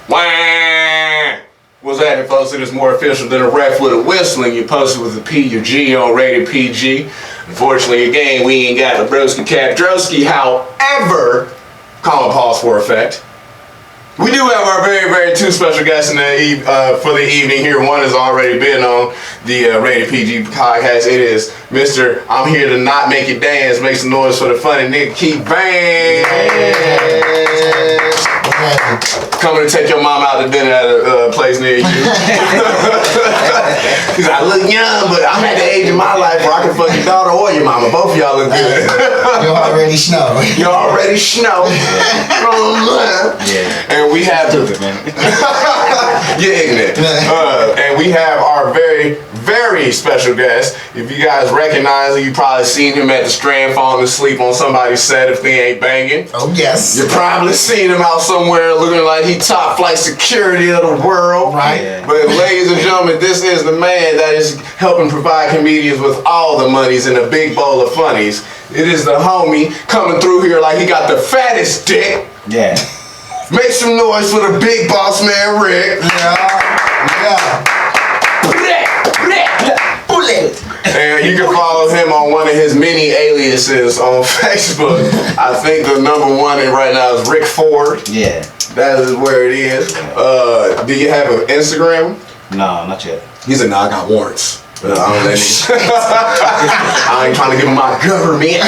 Wah! What's happening, folks? It is more official than a ref with a whistle, and you posted with a P, your G on rated PG. Unfortunately, again, we ain't got the broski cap droski. However, call a pause for effect. We do have our very, very two special guests in for the evening here. One has already been on the Rated PG podcast. It is Mr. I'm here to not make you dance, make some noise for the funny nigga, Vance. Coming to take your mom out to dinner at a place near you. He's like, I look young, but I'm at the age of my life where I can fuck your daughter or your mama. Both of y'all look good. You already snow. You already snow. Yeah. And we have Stupid, man. You're ignorant. And we have our very, very special guest. If you guys recognize him, you probably seen him at the Strand falling asleep on somebody's set if they ain't banging. Oh yes. You probably seen him out somewhere looking like he top flight security of the world. Right. Yeah. But ladies and gentlemen, this is the man that is helping provide comedians with all the monies in a big bowl of funnies. It is the homie coming through here like he got the fattest dick. Yeah. Make some noise for the big boss man, Rick. Yeah. Bullet. And you can follow him on one of his many aliases on Facebook. I think the number one right now is Rick Ford. Yeah. That is where it is. Do you have an Instagram? No, not yet. He's a I got warrants. I ain't trying to give him my government.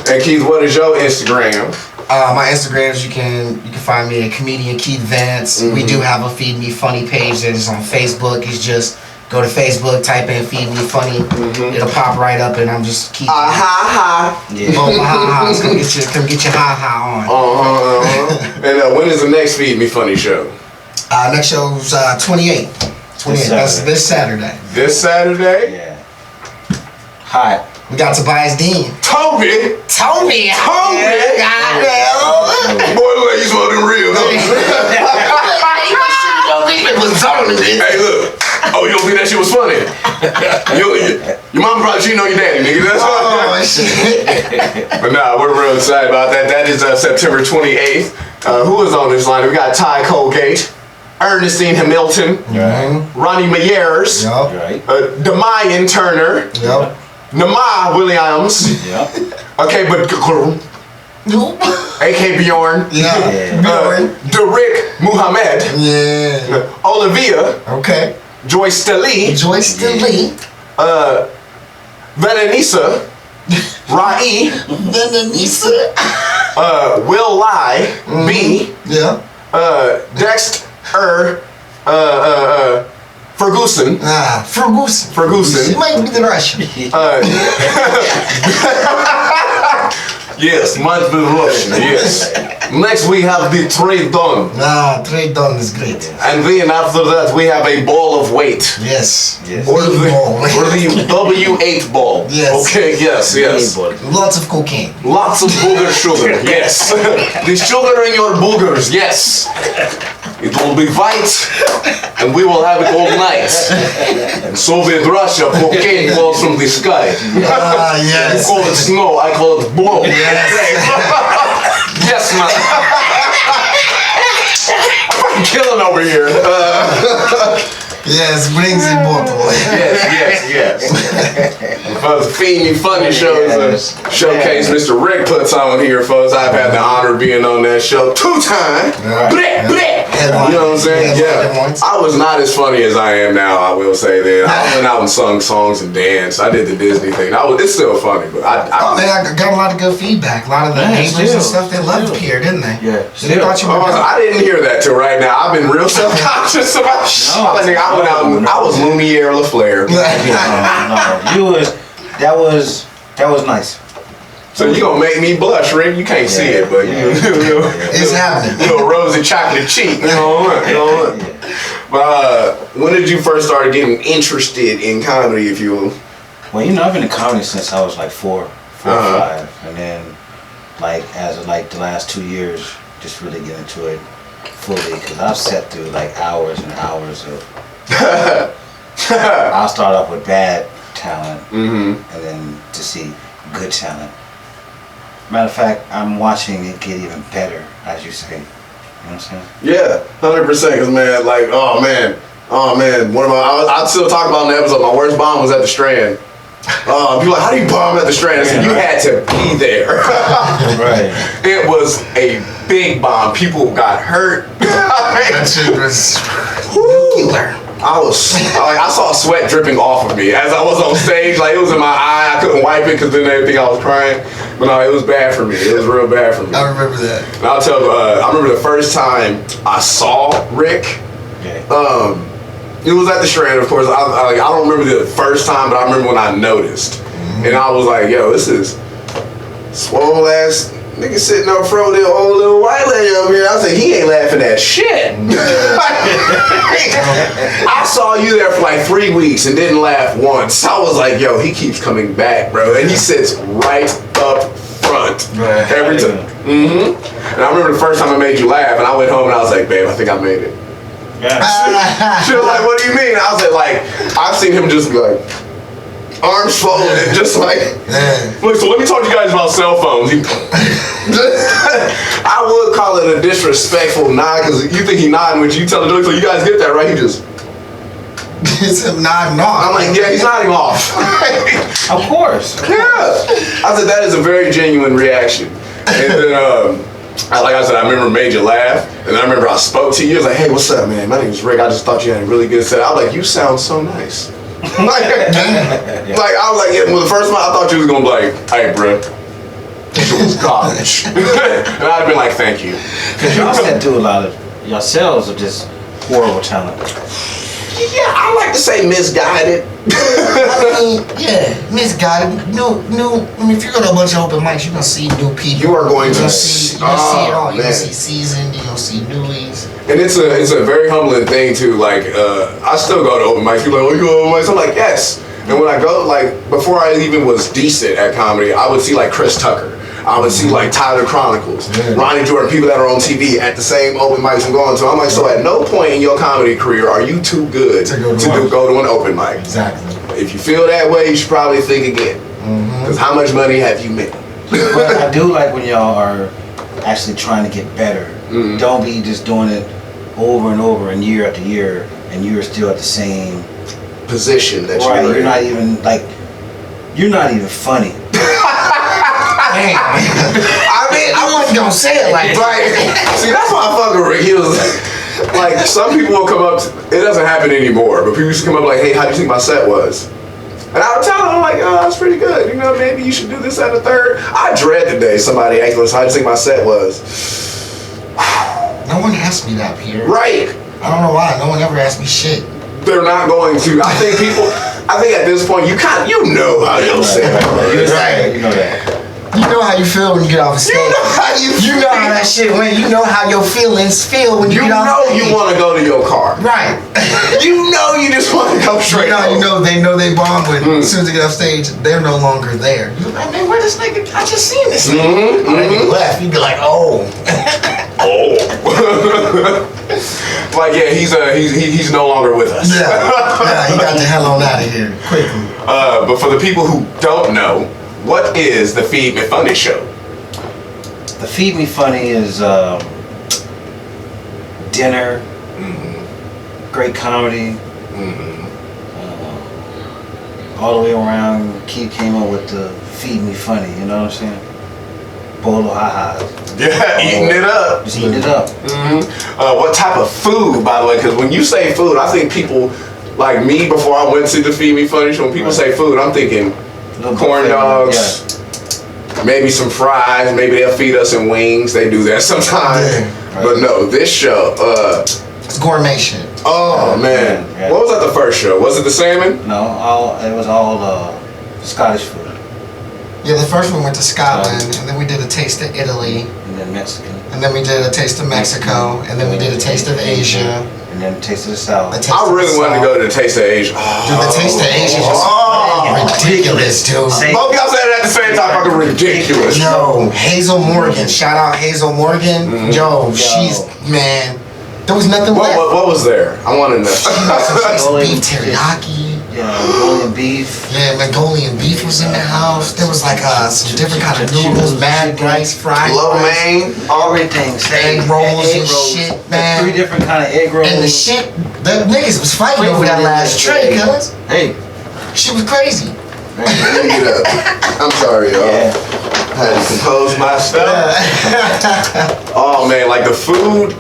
And Keith, what is your Instagram? My Instagram is you can find me at comedian Keith Vance. We do have a Feed Me Funny page that is on Facebook. It's just go to Facebook, type in Feed Me Funny. It'll pop right up, and I'm just Keith. Ha ha. Yeah. Oh my ha ha! Come get your ha ha on. And when is the next Feed Me Funny show? Next show's 28. 28. That's this Saturday. This Saturday? Yeah. Hot. We got Tobias Dean. Toby! Tony! Goddamn! Boy, look like you smoking real. Hey, look. Oh, you don't think that shit was funny? Your mama probably cheating on your daddy, nigga. That's Oh, shit. But nah, we're real excited about that. That is September 28th. Who is on this line? We got Ty Colgate, Ernestine Hamilton, Ronnie Mayers, Right. Demayan Turner, Yep. Nama Williams, Yep. okay, but AK Bjorn, Yeah. Bjorn. Derek Muhammad, Yeah. Olivia, Okay. Joyce Steli, Joyce Lee. Vanessa, Rai, Vanessa. Will Lai, B, Yeah. Dexter, Ferguson. Ferguson. Ferguson. She might be the Russian. Yes, might be Russian, yes. Next we have the trade done. Trade done is great. And then after that we have a ball of weight. Yes. Yes. Or the Ball. W8 ball. Yes. Okay, yes. Lots of cocaine. Lots of booger sugar, yes. The sugar in your boogers, yes. It will be white, and we will have it all night. In Soviet Russia, cocaine falls from the sky. Yes. You call it snow, I call it blow. Yes. Yes, man. I'm fucking killing over here. Yes, brings it both away. Yes. The Feed Me Funny shows showcase Mr. Rick puts on here, folks. I've had the honor of being on that show 2 times. Right. You know what I'm saying? Yeah. I was not as funny as I am now, I will say that. I went out and sung songs and danced. I did the Disney thing. It's still funny, but I got a lot of good feedback. A lot of the neighbors and stuff, they loved Piere, didn't they? Yeah. They thought you were good. I didn't hear that till right now. I've been real self-conscious about I went out and I was Lumiere LaFleur. No. That was nice. So you gonna make me blush, Rick? You can't see it, but It's happening. Little rosy chocolate cheek, you know what? But when did you first start getting interested in comedy, if you will? Well, I've been in comedy since I was like 4 or 5, and then as of the last 2 years, just really get into it fully because I've sat through hours and hours of. I'll start off with bad talent, and then to see good talent. Matter of fact, I'm watching it get even better, as you say. what I'm saying? Yeah, 100%. Cause man, like, oh man, one of my, I still talk about in the episode. My worst bomb was at the Strand. People like, how do you bomb at the Strand? I said, you had to be there. Right. It was a big bomb. People got hurt. That shit was nuclear. I saw sweat dripping off of me as I was on stage. Like, it was in my eye. I couldn't wipe it because then they think I was crying. But no, it was bad for me. It was real bad for me. I remember that. And I'll tell you, I remember the first time I saw Rick. Yeah. It was at the Strand, of course. I don't remember the first time, but I remember when I noticed. And I was like, yo, this is swole ass nigga sitting up front with the old little white lady up here. I was like, he ain't laughing at shit. I saw you there for like 3 weeks and didn't laugh once. I was like, yo, he keeps coming back, bro. And he sits right up front every time. And I remember the first time I made you laugh, and I went home and I was like, babe, I think I made it. Yeah. She was like, what do you mean? I was like, I've seen him just be like, arms folded, just like, look, so let me talk to you guys about cell phones. I would call it a disrespectful nod, because you think he nodding when you tell the joke, so you guys get that, right? He just, it's him nodding off. I'm like, yeah, he's nodding off. Of course. Yeah. I said, that is a very genuine reaction. And then, like I said, I remember made you laugh, and I remember I spoke to you. I was like, hey, what's up, man? My name is Rick. I just thought you had a really good set. I was like, you sound so nice. Like, I was like, yeah, well, the first one, I thought you was going to be like, hey, bro, it was garbage. And I'd have been like, thank you. Because y'all said do a lot of, yourselves are just horrible talent. Yeah, I like to say misguided. I mean, yeah, misguided. No. I mean, if you go to a bunch of open mics, you're gonna see new people. You are going to see it all. You're gonna see seasoned. You're gonna see newies. And it's a very humbling thing too. Like, I still go to open mics. People are like, oh, you go to open mics? I'm like, yes. And when I go, like, before I even was decent at comedy, I would see like Chris Tucker. I would see like Tyler Chronicles, Ronnie Jordan, people that are on TV at the same open mics I'm going to. I'm like, so at no point in your comedy career are you too good to go to an open mic. Exactly. If you feel that way, you should probably think again. Because how much money have you made? But I do like when y'all are actually trying to get better. Don't be just doing it over and over and year after year, and you're still at the same position that right. you're in. You're not even funny. I wasn't gonna say it like that. See, that's why I fuck with Rick. He was like, some people will come up, it doesn't happen anymore, but people used to come up like, hey, how do you think my set was? And I would tell them, I'm like, oh, that's pretty good. You know, maybe you should do this at the third. I dread the day somebody asks me, how do you think my set was? No one asked me that, Piere. Right. I don't know why. No one ever asked me shit. They're not going to. I think at this point, you know how you'll say it. Right. You know that. You know how you feel when you get off the stage. You know how that shit went. You know how your feelings feel when you get off the stage. You want to go to your car. Right. You know you just want to go straight home. They know they bombed when as soon as they get off stage, they're no longer there. You're like, man, where this nigga? I just seen this nigga. When he left, you'd be like, oh. Like, yeah, he's no longer with us. Yeah, he got the hell on out of here quickly. But for the people who don't know, what is the Feed Me Funny show? The Feed Me Funny is dinner, great comedy, all the way around. Keith came up with the Feed Me Funny, you know what I'm saying? Bolo ha-has. Yeah, eating it up. Just eating it up. What type of food, by the way? Because when you say food, I think people like me, before I went to the Feed Me Funny show, when people say food, I'm thinking corn dogs, maybe some fries, maybe they'll feed us some wings. They do that sometimes. But no, this show, it's gourmet shit. Oh man. What was at the first show? Was it the salmon? No, it was all Scottish food. Yeah, the first one went to Scotland, and then we did a taste of Italy. And then Mexican. And then we did a taste of Mexico, and then we did a taste of Asia. And then Taste of the South. I really wanted to go to the Taste of Asia. Dude, the Taste of Asia is just ridiculous, dude. Both y'all said it at the same time, fucking ridiculous. Yo, Hazel Morgan. Shout out Hazel Morgan. Yo, she's, man, there was nothing left. What was there? I want to know. Beef teriyaki. Yeah, Mongolian beef. Yeah, Mongolian beef was in the house. There was like some different kind of noodles, bad rice, fried Lo rice, mein. Everything. egg rolls and shit, man. 3 different kind of egg rolls. And the shit, the niggas was fighting over that last tray, cuz. Hey. Shit was crazy. Let me get up. I'm sorry, y'all. Yeah. I had to compose myself. Oh man, like the food.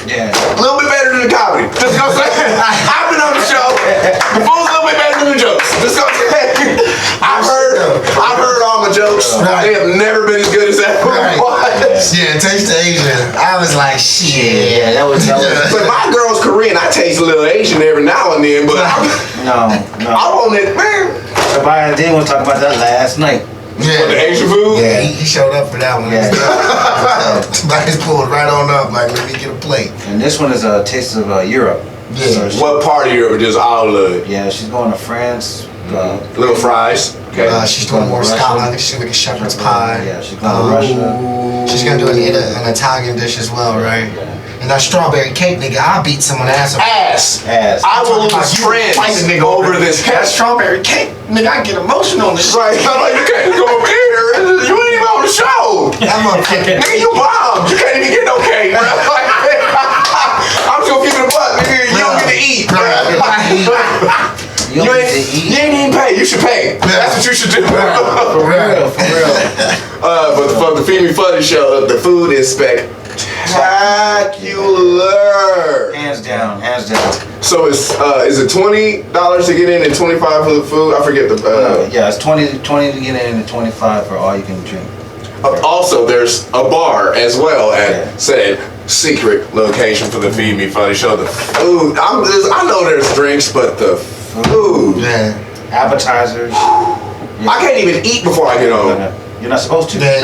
Yeah. A little bit better than the comedy. Just gonna say, I've been on the show. The food's a little bit better than the jokes. Just gonna say, I've heard all my jokes. Right. They have never been as good as that food Right. was. Yeah, Taste of Asia. I was like, shit. Yeah, that was. But my girl's Korean. I taste a little Asian every now and then, but No. I want it, man. But I didn't want to talk about that last night. For the Asian food? Yeah, he showed up for that one. Yeah. Like he's pulled right on up, like, let me get a plate. And this one is a taste of Europe. Yeah. What part of Europe? Just all of it? Yeah, she's going to France. Little fries. Okay. She's doing more Russia. Scotland. She's gonna make a shepherd's pie. Yeah, she's going to Russia. She's gonna do an Italian dish as well, right? And that strawberry cake, nigga, I beat someone ass. Ass. Ass. I will lose friends over this That cake. strawberry cake, nigga, I get emotional on this. Right. I'm like, you can't go over here. You ain't even on the show. That motherfucker. Nigga, you bombed. You can't even get no cake, bro. I'm just gonna keep it a buck, nigga. You don't get to eat. You don't get to eat. You ain't even pay. You should pay. That's what you should do. For real. But the Feed Me Funny show, the food is spectacular. Hands down. So is it $20 to get in and $25 for the food? I forget the. Yeah, it's 20 to get in and 25 for all you can drink. Also, there's a bar as well at said secret location for the Feed Me Funny show. The food, I know there's drinks, but the food. Yeah. Appetizers. I can't even eat before I get home. You're not supposed to. Yeah,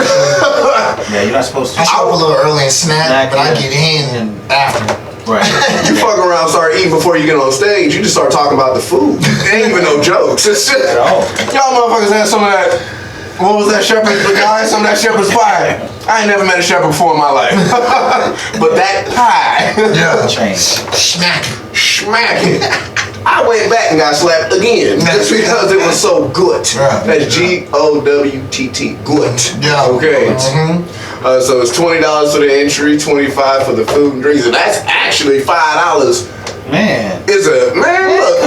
Yeah, you're not supposed to. I show up a little early and snack, but I get in after. Right. You fuck around, start eating before you get on stage. You just start talking about the food. It ain't even no jokes. It's just, At all. y'all motherfuckers had some of that. What was that shepherd's pie? Some of that shepherd's pie. I ain't never met a shepherd before in my life. But that pie. Yeah. Change. Smack. Smack it. I went back and got slapped again just because it was so good. Right. That's G-O-W-T-T. Good. Yeah. Okay. So it's $20 for the entry, $25 for the food and drinks, and that's actually $5. Man. It's a man. Look.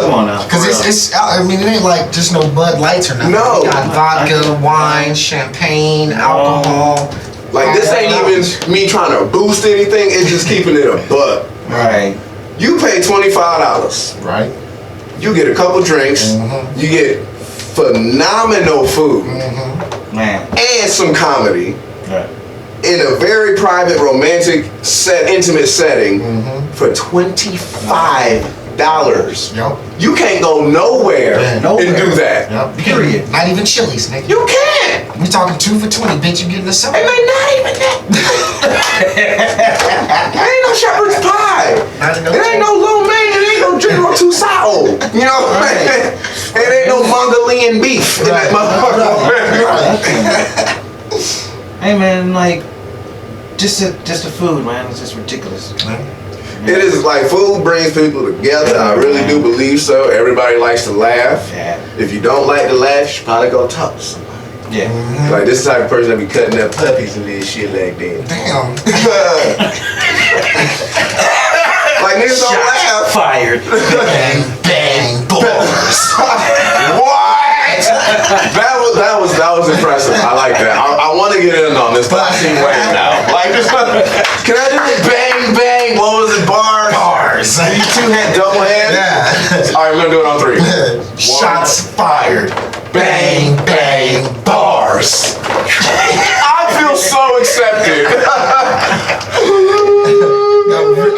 Come on now. Cause it's I mean it ain't like just no Bud Lights or nothing. No. We got vodka, wine, champagne, alcohol. Like this ain't even me trying to boost anything. It's just keeping it a buck. Right. You pay $25. Right. You get a couple drinks. You get phenomenal food Man. and some comedy Right. in a very private, romantic, intimate setting for $25. Yup. You can't go nowhere and do that. Yup. Period. Not even Chili's, nigga. You can't. We talking 2 for $20, bitch. You getting the soda? And they not even that. It ain't no shepherd's pie. It ain't no lo mein. It ain't no General Tusao. You know what I'm saying? It ain't no Mongolian beef in that motherfucker. Hey man, like just the food, man. It's just ridiculous. It is like food brings people together. I really do believe so. Everybody likes to laugh. Yeah. If you don't like to laugh, you should probably go talk to somebody. Yeah. Like this type of person that be cutting up puppies and this shit like that. Damn. Like niggas don't laugh. Fired. Bang, bang, bars. What? That was impressive. I like that. I want to get in on this, but I see way now. Like, can I do it? Bang, bang. What was it? Bars. Bars. You two had double hand. Yeah. All right, we're gonna do it on 3. Shots fired. Bang, bang, bars. I feel so accepted.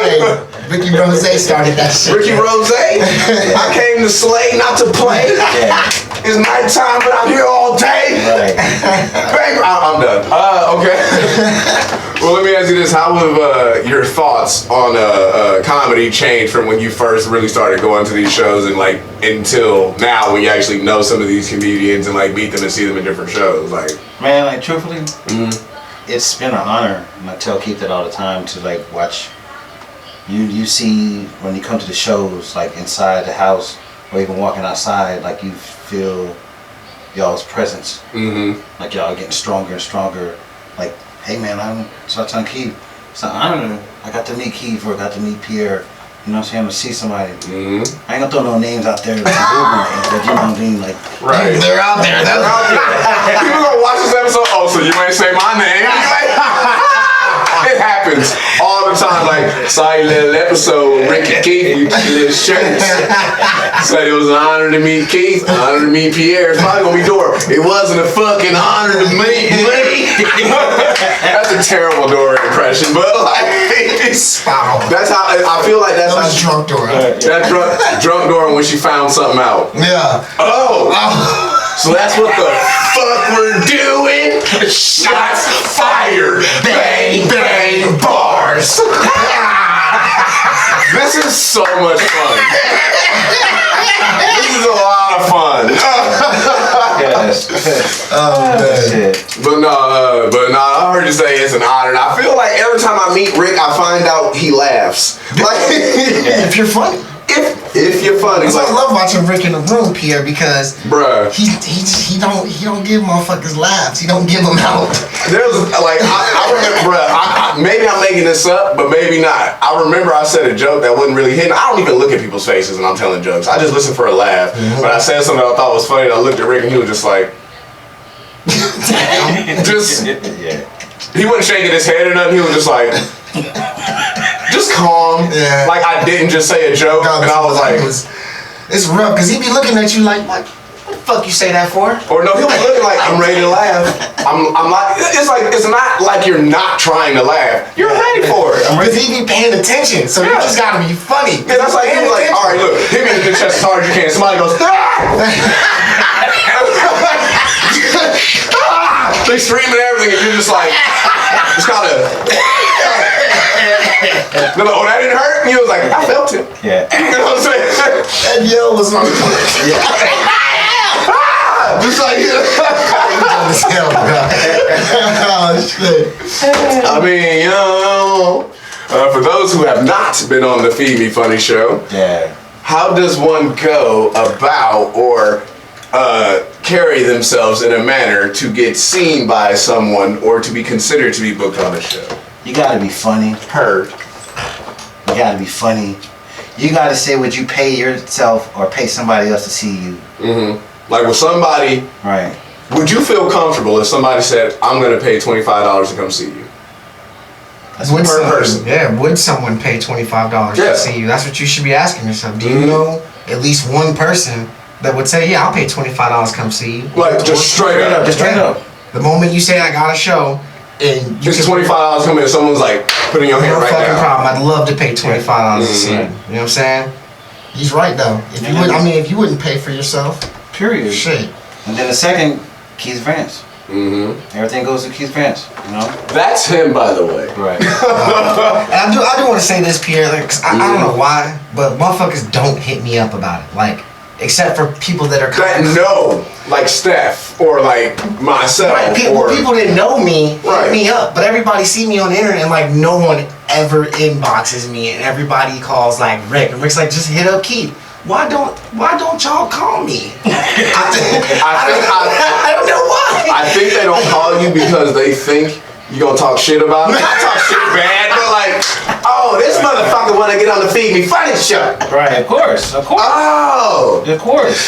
Hey, Ricky Rose started that shit. Ricky Rose, I came to slay, not to play. Yeah. It's nighttime, but I'm here all day. Right. Bang, I'm done. Okay. Well, let me ask you this: how have your thoughts on comedy changed from when you first really started going to these shows and like until now, when you actually know some of these comedians and like meet them and see them in different shows? Like, Man, like truthfully, it's been an honor, and I tell Keith that all the time, to like watch you see when you come to the shows, like inside the house or even walking outside, like you feel y'all's presence. Like y'all getting stronger and stronger. Like, hey man, I'm telling Keith, it's an honor. I got to meet Keith or I got to meet Piere. You know what I'm saying? I'm gonna see somebody. I ain't gonna throw no names out there, like Google names, but you know what I mean? Like, Right. They're out there. They're out there. People gonna watch this episode. Oh, so you ain't say my name? It happens all the time. Like, saw your little episode, Ricky Keith, you little shirts. Said it was an honor to meet Keith, an honor to meet Piere. It's probably gonna be Dora. It wasn't a fucking honor to meet me. That's a terrible Dora impression, but like, that's how I feel like that's That was drunk Dora. That drunk Dora when she found something out. Yeah. Oh. So that's what the fuck we're doing? Shots fired. Bang, bang, bars. This is so much fun. This is a lot of fun. yes. Oh man. Shit. But no, I heard you say it's an honor. And I feel like every time I meet Rick, I find out he laughs. Like, If you're funny. If you're funny. That's why I love watching Rick in the room, Piere, because bruh, he don't give motherfuckers laughs. He don't give them out. there's like I remember, bruh, maybe I'm making this up, but maybe not. I remember I said a joke that wasn't really hitting. I don't even look at people's faces when I'm telling jokes. I just listen for a laugh. But I said something I thought was funny, and I looked at Rick, and he was just like, just he wasn't shaking his head or nothing. He was just like. Just calm. Yeah. Like I didn't just say a joke, and I was like, it's rough because he be looking at you like, what the fuck you say that for? or no, he'll be looking like I'm ready to laugh. I'm like, it's not like you're not trying to laugh. You're ready for it. Because he be paying attention, so you just gotta be funny. Yeah, that's like he was like, all right, look, hit me in the chest as hard as you can. Somebody goes, they screaming and everything, and you're just like, just kind of. They're like, oh, that didn't hurt? And he was like, I felt it. Yeah. You know what I'm saying? That yell was on. Just like, Oh shit. I mean, you know, for those who have not been on the Feed Me Funny show, Yeah. how does one go about or carry themselves in a manner to get seen by someone or to be considered to be booked on a show? You gotta be funny. Heard. You gotta be funny. You gotta say, would you pay yourself or pay somebody else to see you? Like with somebody, Right. would you feel comfortable if somebody said, I'm going to pay $25 to come see you? That's Would per person. Yeah, would someone pay $25 Yeah. to see you? That's what you should be asking yourself. Do you know at least one person that would say, yeah, I'll pay $25 to come see you? Like just straight up. Just straight up. The moment you say I got a show, and you It's $25 come in and someone's like putting your hand no right fucking now. problem. I'd love to pay $25 to see you. You know what I'm saying? He's right though. If you would, I mean, if you wouldn't pay for yourself, Period. shit. And then the second, Keith Vance. Everything goes to Keith Vance. You know. That's him, by the way. Right. And I do want to say this, Piere, like, 'cause I don't know why, but motherfuckers don't hit me up about it. Like, except for people that are That know, like Steph or like myself. Right, people that know me Right. hit me up, but everybody see me on the internet and like no one ever inboxes me and everybody calls like Rick. And Rick's like, just hit up Keith. Why don't y'all call me? I don't know why. I think they don't call you because they think you gonna talk shit about it. I talk shit bad, but like, oh, this motherfucker wanna get on the Feed Me Funny show. Right. Of course. Of course. Oh, Of course.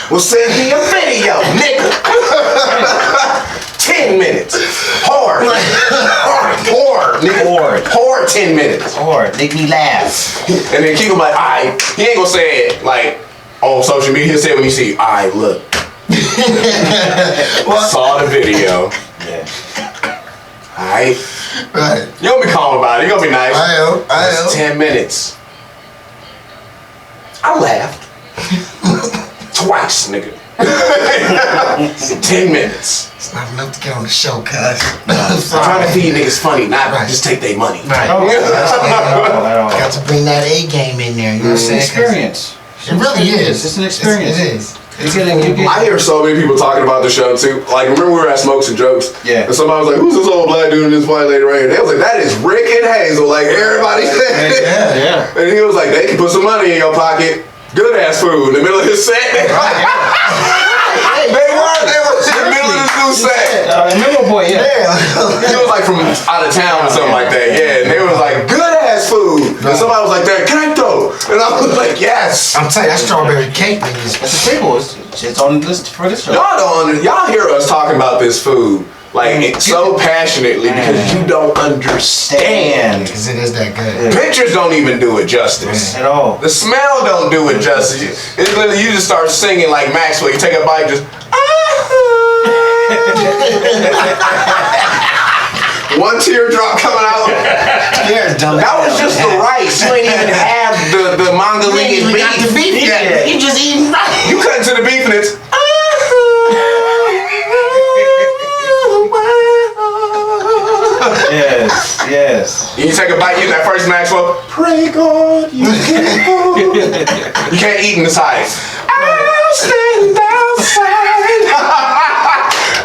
well send me a video, nigga. 10 minutes. Hard. Nigga. Hard 10 minutes. Or make me laugh. And then Keith will be like, alright, he ain't gonna say it like on social media, he'll say it when you see, alright, look. Saw the video. Yeah. Alright. Right. You gonna be calm about it, you gonna be nice. I It's am. 10 minutes. I laughed. Twice, nigga. 10 minutes. It's not enough to get on the show, cuz. I'm trying to feed niggas funny, not Right. just take their money. Right. Got to bring that A game in there, you know what I'm saying? 'Cause Experience. it really is. It's an experience. It is. I hear so many people talking about the show too. Like, remember we were at Smokes and Jokes? Yeah. And somebody was like, "Who's this old black dude and this white lady right here?" They was like, "That is Rick and Hazel." Like everybody said. Yeah. And he was like, "They can put some money in your pocket. Good ass food." In the middle of his set. They were in the middle of this new set. Remember, boy, yeah. He was like from out of town or something like that. Yeah. And they was like, "Good ass food." And somebody was like, "That Guyton." And I was like, "Yes." I'm telling you, that strawberry cake thing is. It's a table. It's on the list for this show. Y'all hear us talking about this food like so passionately because you don't understand. Because it is that good. Pictures don't even do it justice. At all. The smell don't do it justice. It's literally you just start singing like Maxwell. You take a bite, just one teardrop coming out. That was just the rice. You ain't even have the Mongolian beef. You just eating rice. You cut into the beef and it's Yes. you take a bite, you get that first Maxwell. Pray God you can hold. You can't eat in this height. I'll stand outside.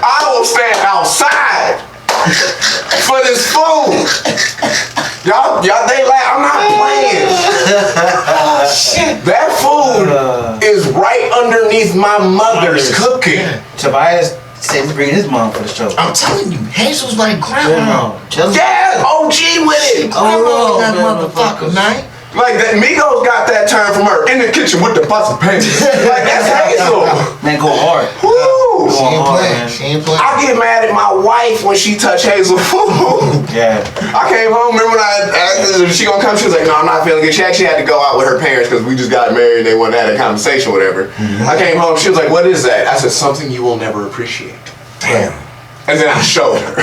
I will stand outside for this food. Y'all, they laugh. I'm not playing. That food is right underneath my mother's cooking. Tobias said he's bringing his mom for the show. I'm telling you, Hazel's like grandma. Yeah, OG with it. Oh, that motherfucker, man. Like that, Migos got that term from her in the kitchen with the pots of paint. Like that's Hazel. Man, go hard. Woo! She ain't playing. She ain't playing. I get mad at my wife when she touch Hazel food. Yeah. I came home, remember when I asked her if she gonna come, she was like, "No, I'm not feeling good." She actually had to go out with her parents because we just got married and they wanted to have a conversation or whatever. I came home, she was like, "What is that?" I said, "Something you will never appreciate." Damn. And then I showed her.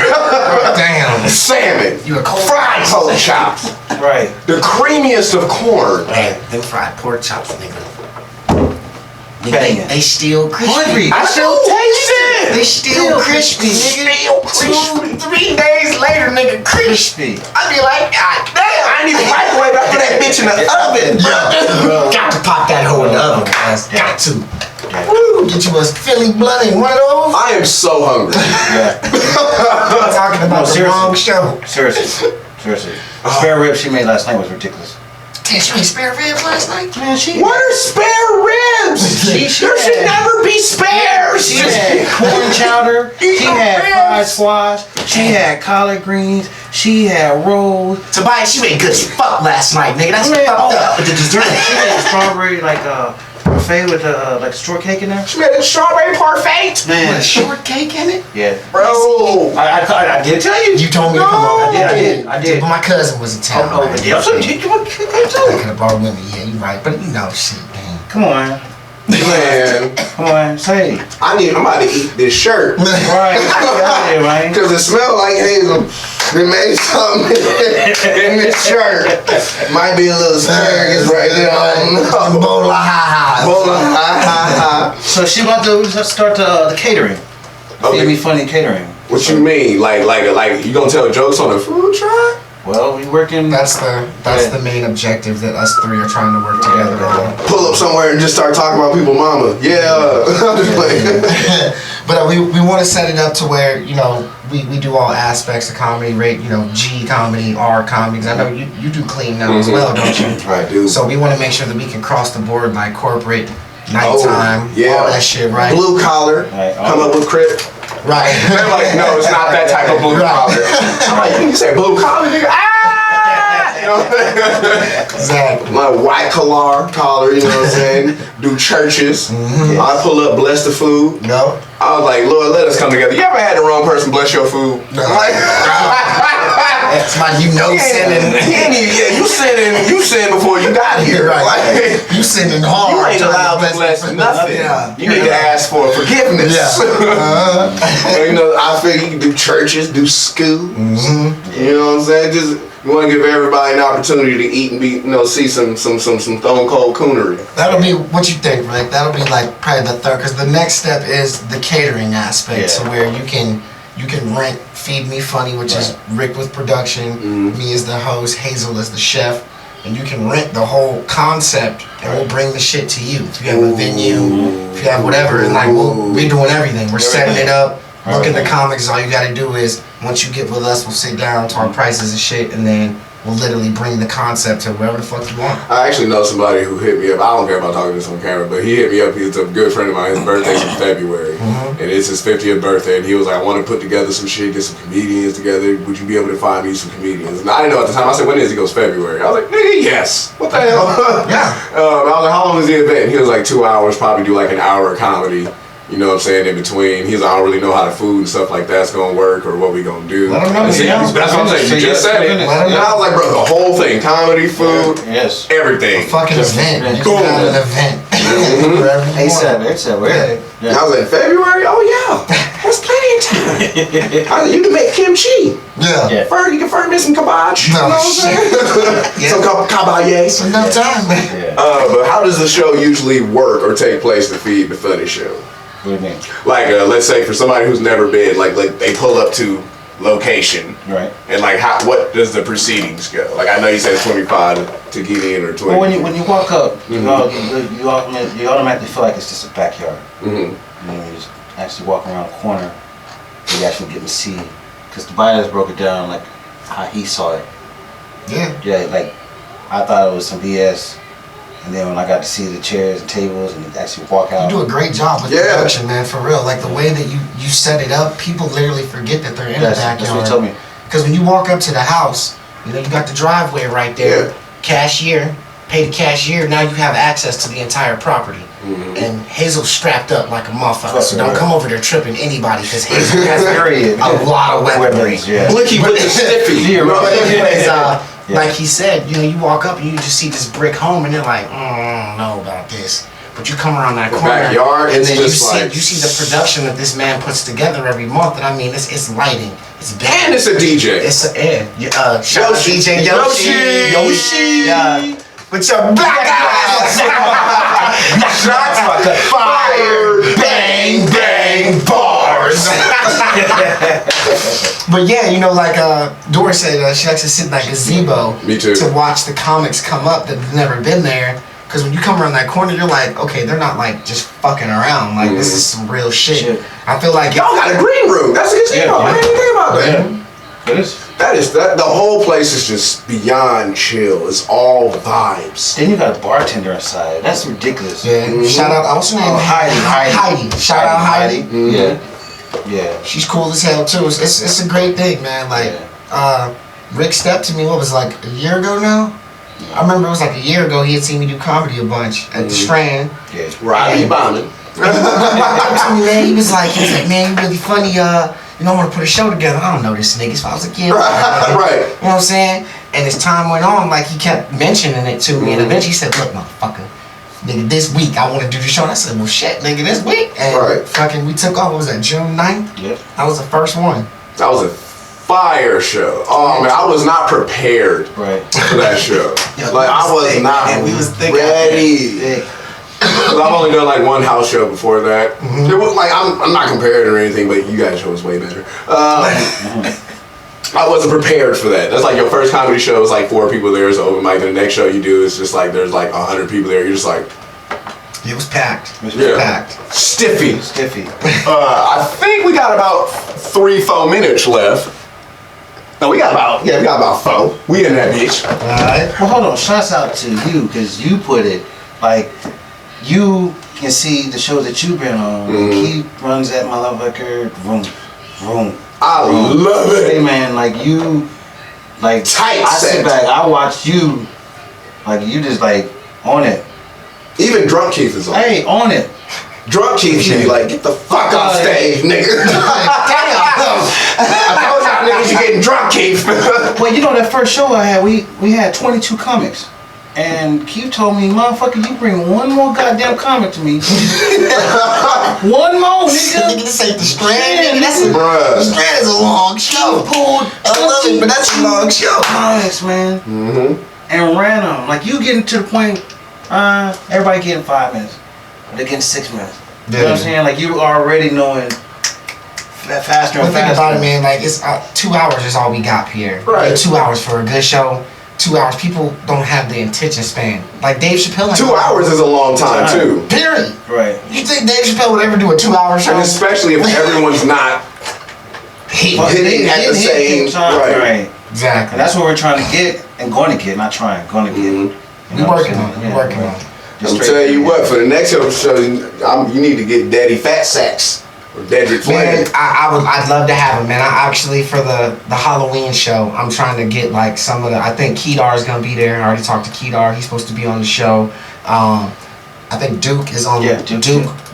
Damn. Salmon. You a cold fried pork chops. Right. The creamiest of corn. Man, them fried pork chops, nigga. Banging. They still crispy. I still taste it. They still crispy, nigga. Still crispy. 2-3 days later, nigga, crispy. I be like, God damn. I ain't even microwave. I put that bitch in the oven. Got to pop that hole in the oven, guys. Got to. Woo, get you a Philly blunt and one of those. I am so hungry. I'm talking about the wrong show. Seriously. The spare rib she made last night was ridiculous. Damn, she made spare ribs last night? Man, What are spare ribs? There should never be spares. She had corn chowder. She had fried squash. She had collard greens. She had rolls. Tobias, she made good as fuck last night, nigga. That's fucked up with the dessert. She made strawberry parfait with like shortcake in there. She made a strawberry parfait. Man, With a shortcake in it? yeah. Bro. I did tell you. You told me to come over. I did. But my cousin was in town. Oh, man. but yeah, I could have brought with me. Yeah, you right. But you know, shit, man. Come on. Man, Come on, say. I'm about to eat this shirt. Right. Yeah, man. Because it smelled like Hazel. They made something in this shirt. Might be a little asparagus right there. I don't know. Bola ha ha. So she about to start the catering. Okay. Feed me funny catering. What you mean? Like you gonna tell jokes on a food truck? Well, we working. That's the main objective that us three are trying to work together on. Pull up somewhere and just start talking about people's mama. Yeah. I'm just playing. But we want to set it up to where, you know, we do all aspects of comedy, right? You know, G comedy, R comedy. 'Cause I know you do clean now as well, don't you? I do. So we want to make sure that we can cross the board like corporate, nighttime, all that shit, right? Blue collar. Right. Come up with crip. Right. They're like, no, it's not that type of blue collar. I'm like, you say blue collar, nigga? Ah! You know what I'm saying? Exactly. My white collar, you know what I'm saying? Do churches. I pull up, bless the food. No. I was like, Lord, let us come together. You ever had the wrong person bless your food? No. Like, That's my sinning. you sin before you got here. Right. Like, You sinning hard. you ain't allowed to bless nothing. You need to ask for forgiveness. Yeah. You know, I figure you can do churches, do school. You know what I'm saying? Just you want to give everybody an opportunity to eat and be, you know, see some stone cold coonery. That'll be what you think, right? That'll be like probably the third, because the next step is the catering aspect, so where you can rent Feed Me Funny, which is Rick with production, me as the host, Hazel as the chef. and you can rent the whole concept, and we'll bring the shit to you. If you have a venue, if you have whatever, and like we're doing everything. We're setting it up. Look at the comics. All you gotta do is once you get with us, we'll sit down, talk prices and shit, and then we'll literally bring the concept to wherever the fuck you want. I actually know somebody who hit me up. I don't care about talking to this on camera, but he hit me up. He's a good friend of mine. His birthday's in February, and it's his 50th birthday. And he was like, "I want to put together some shit, get some comedians together. Would you be able to find me some comedians?" And I didn't know at the time. I said, "When is it?" He goes, "February." I was like, "Nigga, yes. What the hell?" Yeah. I was like, "How long is the event?" He was like, 2 hours. Probably do like an hour of comedy. You know what I'm saying, in between. He's like, I don't really know how the food and stuff like that's gonna work or what we gonna do. Let him know. That's what I'm saying. You just said it. And I was like, bro, the whole thing, comedy, food, everything. A fucking event. You Boom. got an event. ASAP. And I was like, February? Oh yeah. That's plenty of time. I was like, you can make kimchi. Yeah. First, you can ferment some kibach. No, you know what I'm saying? Some kabayes. No time, man. But how does the show usually work or take place to feed the funny show? What do you mean? Like, let's say for somebody who's never been, like they pull up to location, right? And like, what does the proceedings go? Like, I know you said 25 to get in or 20. Well, when you walk up, you automatically feel like it's just a backyard. And then you just actually walk around the corner, you actually get to see, because the buyers broke it down like how he saw it. Yeah, like I thought it was some BS. And then when I got to see the chairs and tables and actually walk out. You do a great job with production, man, for real. Like the way that you set it up, people literally forget that they're in the backyard. That's what he told me. Because when you walk up to the house, you know, you got the driveway right there, cashier, pay the cashier, now you have access to the entire property. And Hazel's strapped up like a motherfucker, so don't come over there tripping anybody, because Hazel has a lot of weaponry. Blicky with the stiffy. Like he said, you know, you walk up and you just see this brick home, and they're like, I don't know about this. But you come around that corner, backyard, and then you see the production that this man puts together every month. And I mean, it's lighting, it's bad, and it's a DJ. It's shout out DJ Yoshee. With your black eyes, shots fire, bang bang bars. But yeah, you know, like Dora said, she likes to sit in that gazebo. Me too. To watch the comics come up that have never been there. Because when you come around that corner, you're like, okay, they're not like just fucking around. Like this is some real shit. I feel like y'all got a green room. That's a gazebo. I didn't even think about that. It is. The whole place is just beyond chill. It's all vibes. Then you got a bartender inside. That's ridiculous. Yeah. Shout out, what's her name? Heidi. Shout out Heidi. Yeah. She's cool as hell too. It's a great thing, man. Like Rick stepped to me. What was it, like a year ago now? I remember it was like a year ago. He had seen me do comedy a bunch at the Strand. Yeah. Robbie bombing. He was like, man, you really funny. You know, I want to put a show together. I don't know this nigga. So I was like, yeah. Right. You know what I'm saying? And as time went on, like, he kept mentioning it to me. And eventually he said, look, motherfucker, nigga, this week I want to do the show. And I said, well, shit, nigga, this week. And fucking, we took off, what was that, June 9th? Yep. That was the first one. That was a fire show. Oh, man, I was not prepared for that show. Like, I was not ready. I've only done like one house show before that. It was like I'm not comparing or anything, but you guys' show was way better. I wasn't prepared for that. That's like your first comedy show is like 4 people there, it's open mic. The next show you do is just like there's like 100 people there. You're just like, it was packed. Packed. Stiffy. I think we got about 3-4 minutes left. No, we got about 4. We in that bitch. Alright. Well, hold on. Shouts out to you, because you put it like. You can see the shows that you've been on. He runs that motherfucker. Vroom. I love it. Hey man, like you, like tight. I sit back, I watch you, like you just like on it. Even Drunk Keith is on. Hey, on it. Drunk Keith should be like, get the fuck off stage, nigga. Damn. I told y'all niggas you getting Drunk Keith. Well, you know that first show I had, we had 22 comics. And Keith told me, motherfucker, you bring one more goddamn comic to me. One more, nigga. This ain't the Strand, nigga. The Strand is a long show. I love it, but that's a long show. Comics, man. And ran them. Like, you getting to the point, everybody getting 5 minutes. They're getting 6 minutes. You know what I'm saying? Like, you already knowing faster and faster. Think about it, man. Like, it's 2 hours is all we got, Piere. Right. 2 hours for a good show. 2 hours. People don't have the attention span. Like Dave Chappelle. 2 hours is a long time too. Period. Right. You think Dave Chappelle would ever do a 2-hour show? And especially if everyone's not hitting at the same time. Right. Exactly. And that's what we're trying to get, and going to get, not trying, going to get. We working on it. We working on it. I'm telling you what, for the next episode, you need to get Daddy Fat Sacks or Dedrick Flynn. Man, I'd love to have him, man. I actually, for the Halloween show, I'm trying to get like some of the. I think Kedar is gonna be there. I already talked to Kedar. He's supposed to be on the show. I think Duke is on. Yeah, Duke.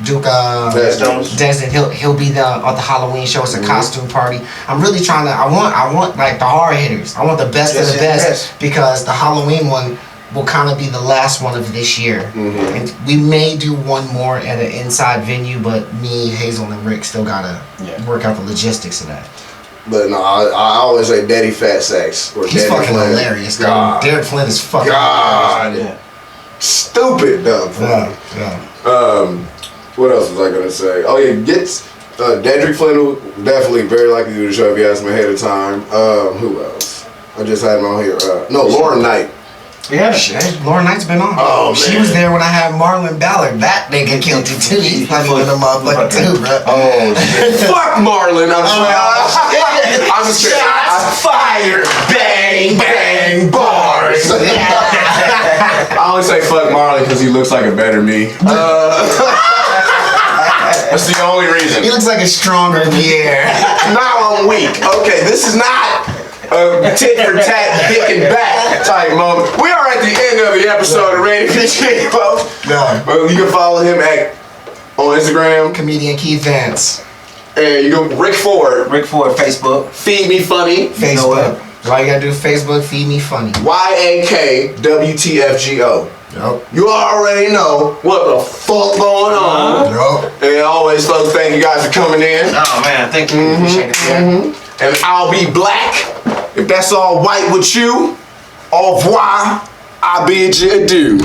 Desmond. He'll be on the Halloween show. It's a costume party. I'm really trying to. I want like the hard hitters. I want the best of the best because the Halloween one will kind of be the last one of this year. And we may do one more at an inside venue, but me, Hazel, and Rick still gotta work out the logistics of that. But no, I always say Daddy Fat Sacks or He's Daddy fucking Flynn. hilarious. God. Derek Flynn is fucking God. hilarious. Stupid dumb. Yeah. What else was I gonna say? Oh yeah, Dedrick Flynn will definitely very likely to do the show if you ask me ahead of time. Who else? I just had him on here. Lauren Knight. Yeah, Lauren Knight's been on. Oh, man. She was there when I had Marlon Ballard. That nigga killed you too. He's funny with a motherfucker too, bro. Oh shit. Fuck Marlon. I'm just saying. Shots fired. Bang bang bars. I only say fuck Marlon because he looks like a better me. That's the only reason. He looks like a stronger Piere. Now I'm weak. Okay, this is not a tit for tat, dick and back type moment. We are at the end of the episode of Rated PG, folks. No. Well, you can follow him on Instagram. Comedian Keith Vance. And you go Rick Ford, Facebook. Feed Me Funny. Facebook. All you gotta do is Facebook, Feed Me Funny. YAKWTFGO. Yup. You already know what the fuck going on. Yup. And always, folks, thank you guys for coming in. Oh man, thank you. Appreciate it. And I'll be black. If that's all white with you, au revoir. I bid you adieu.